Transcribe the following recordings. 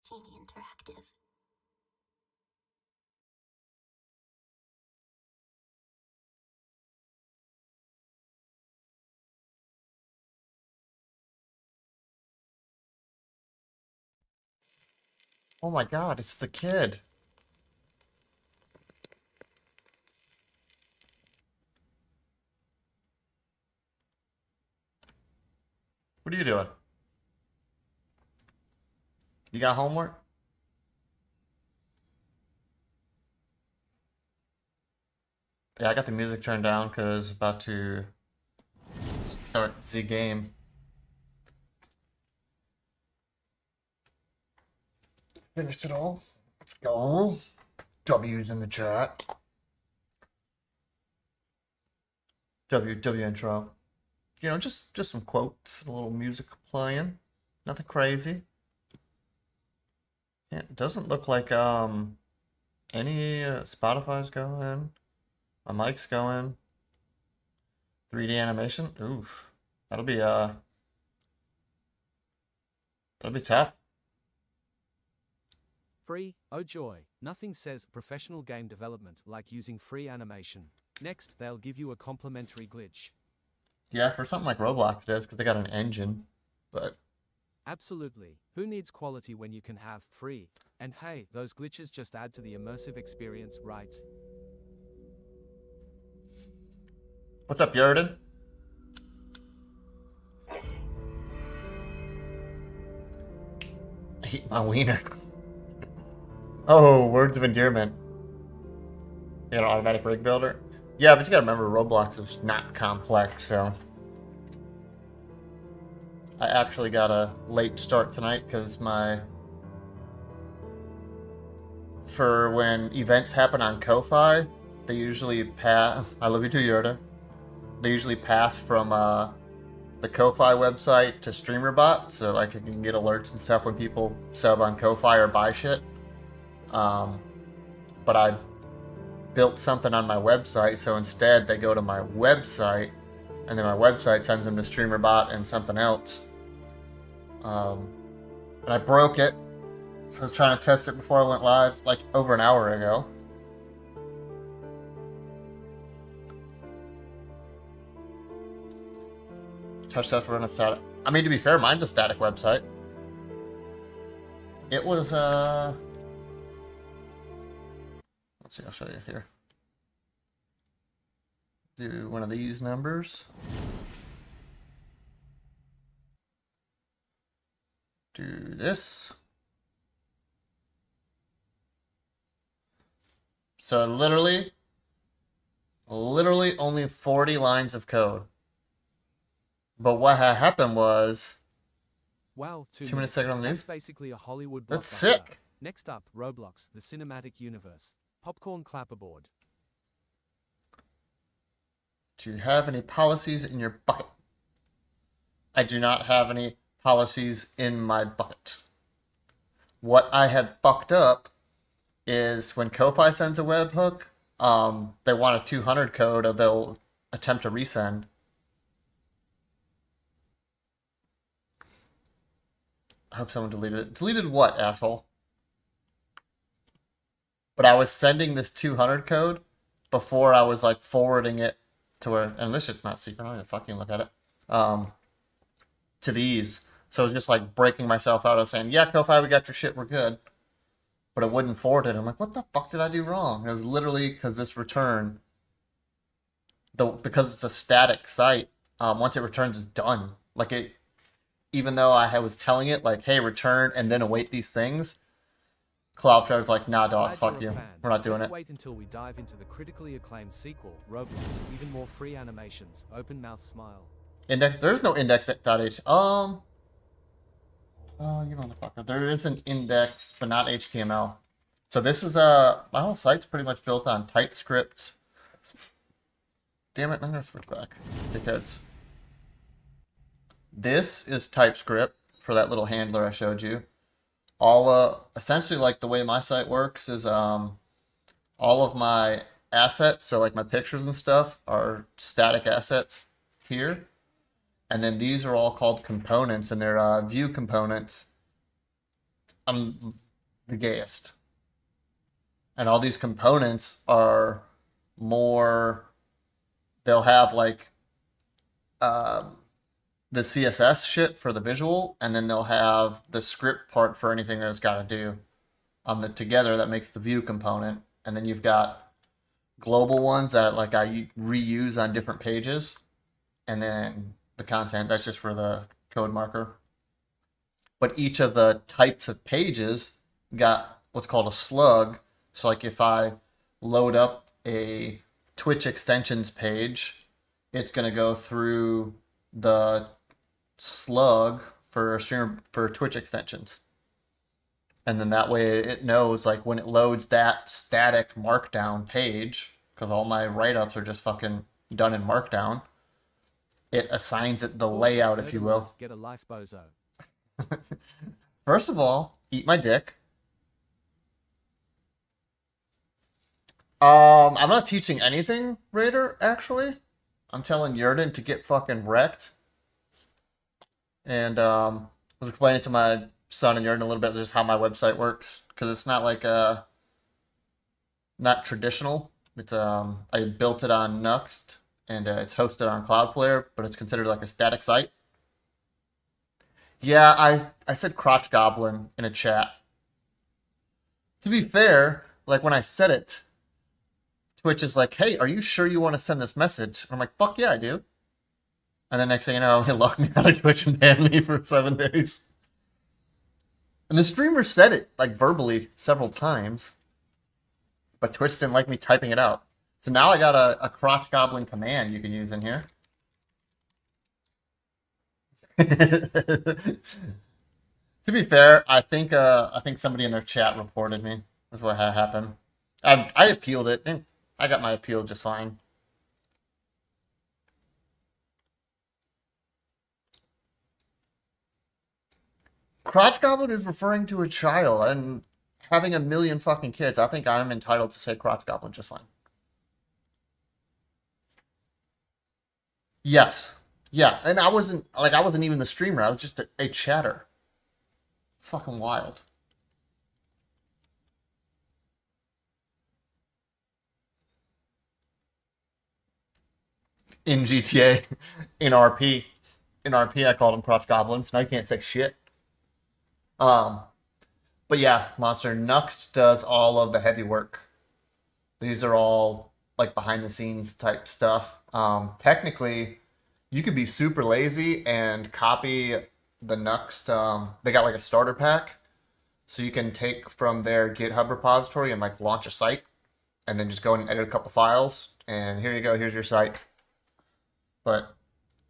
Teeny interactive. Oh my god, it's the kid. What are you doing? You got homework? Yeah, I got the music turned down because about to start the game. Finished it all. Let's go. W's in the chat. W intro. You know, just some quotes, a little music playing. Nothing crazy. Yeah, it doesn't look like any Spotify's going. My mic's going. 3D animation. Oof. That'll be tough. Free? Oh joy. Nothing says professional game development like using free animation. Next, they'll give you a complimentary glitch. Yeah, for something like Roblox it is, because they got an engine. But Absolutely. Who needs quality when you can have free? And hey, those glitches just add to the immersive experience, right? what's up, Yurden? Eat my wiener. Oh, words of endearment. You got an automatic rig builder? Yeah, but you gotta remember Roblox is not complex, so. I actually got a late start tonight because for when events happen on Ko-Fi, they usually pass. I love you too, Yoda. They usually pass from the Ko-Fi website to StreamerBot, so like I can get alerts and stuff when people sub on Ko-Fi or buy shit. But I built something on my website, so instead they go to my website, and then my website sends them to StreamerBot and something else. And I broke it, so I was trying to test it before I went live, like over an hour ago. Touch stuff to run a static. I mean, to be fair, mine's a static website. It was, let's see, I'll show you here. Do one of these numbers. Do this. So literally only 40 lines of code. But what had happened was Wow, 2 minutes second on the news. That's basically a Hollywood blockbuster. That's sick. Next up, Roblox, the cinematic universe. Popcorn clapperboard. Do you have any policies in your bucket? I do not have any policies in my bucket. What I had fucked up is when Ko-Fi sends a webhook, they want a 200 code or they'll attempt to resend. I hope someone deleted it. Deleted what, asshole? But I was sending this 200 code before I was like forwarding it to where, and this shit's not secret, I'm gonna fucking look at it. To these. So I was just like breaking myself out. I was saying, yeah, Ko-Fi, we got your shit, we're good. But it wouldn't forward it. I'm like, what the fuck did I do wrong? It was literally because this return, because it's a static site, once it returns, it's done. Like it, even though I was telling it like, hey, return and then await these things, Cloudflare's like, nah, dog, fuck you. We're not doing it. Wait until we dive into the critically acclaimed sequel, Roblox. Even more free animations. Open mouth smile. Index. There's no index.h. Oh, you motherfucker. There is an index, but not HTML. So this is my whole site's pretty much built on TypeScript. Damn it, I'm gonna switch back. Dickheads. This is TypeScript for that little handler I showed you. All essentially like the way my site works is all of my assets, so like my pictures and stuff, are static assets here. And then these are all called components, and they're view components. I'm the gayest. And all these components are more, they'll have like um, the CSS shit for the visual, and then they'll have the script part for anything that it's got to do on the together that makes the view component. And then you've got global ones that like I reuse on different pages, and then the content that's just for the code marker. But each of the types of pages got what's called a slug. So like if I load up a Twitch extensions page, it's going to go through the slug for streamer for Twitch extensions. And then that way it knows like when it loads that static markdown page, because all my write-ups are just fucking done in markdown, it assigns it the layout, if you will. Get a life, bozo. First of all, eat my dick. I'm not teaching anything, Raider, actually. I'm telling Yurden to get fucking wrecked. And I was explaining to my son and Yurden a little bit just how my website works. Because it's not like not traditional. It's I built it on Nuxt and it's hosted on Cloudflare, but it's considered like a static site. Yeah, I said crotch goblin in a chat. To be fair, like when I said it, Twitch is like, hey, are you sure you want to send this message? And I'm like, fuck yeah, I do. And then next thing you know, he locked me out of Twitch and banned me for 7 days. And the streamer said it, like verbally, several times. But Twitch didn't like me typing it out. So now I got a crotch goblin command you can use in here. To be fair, I think somebody in their chat reported me. That's what happened. I appealed it, and I got my appeal just fine. Crotch goblin is referring to a child and having a million fucking kids. I think I'm entitled to say crotch goblin just fine. Yes. Yeah, and I wasn't even the streamer. I was just a chatter. Fucking wild. In GTA, in RP, I called them crotch goblins. Now you can't say shit. Um, but yeah, Monster Nux does all of the heavy work. These are all like behind the scenes type stuff. Technically, you could be super lazy and copy the Nuxt. They got like a starter pack, so you can take from their GitHub repository and like launch a site, and then just go and edit a couple files. And here you go. Here's your site. But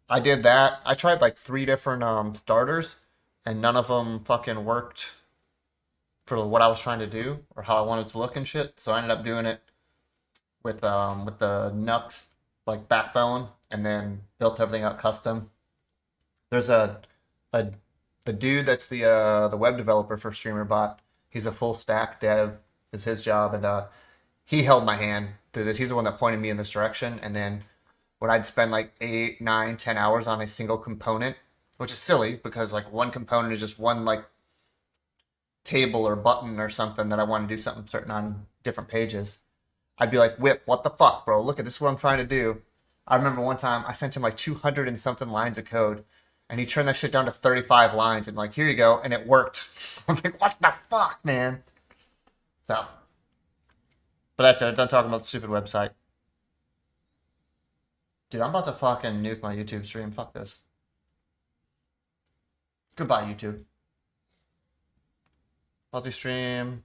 I did that. I tried like 3 different starters, and none of them fucking worked for what I was trying to do or how I wanted it to look and shit. So I ended up doing it with the Nux like backbone, and then built everything out custom. There's a the dude that's the web developer for StreamerBot. He's a full stack dev. Is his job, and he held my hand through this. He's the one that pointed me in this direction, and then when I'd spend like 8, 9, 10 hours on a single component, which is silly because like one component is just one like table or button or something that I want to do something certain on different pages. I'd be like, Whip, what the fuck, bro? Look at this is what I'm trying to do. I remember one time I sent him like 200 and something lines of code, and he turned that shit down to 35 lines and like, here you go, and it worked. I was like, what the fuck, man? So, but that's it. I'm done talking about the stupid website. Dude, I'm about to fucking nuke my YouTube stream. Fuck this. Goodbye, YouTube. Multi-stream.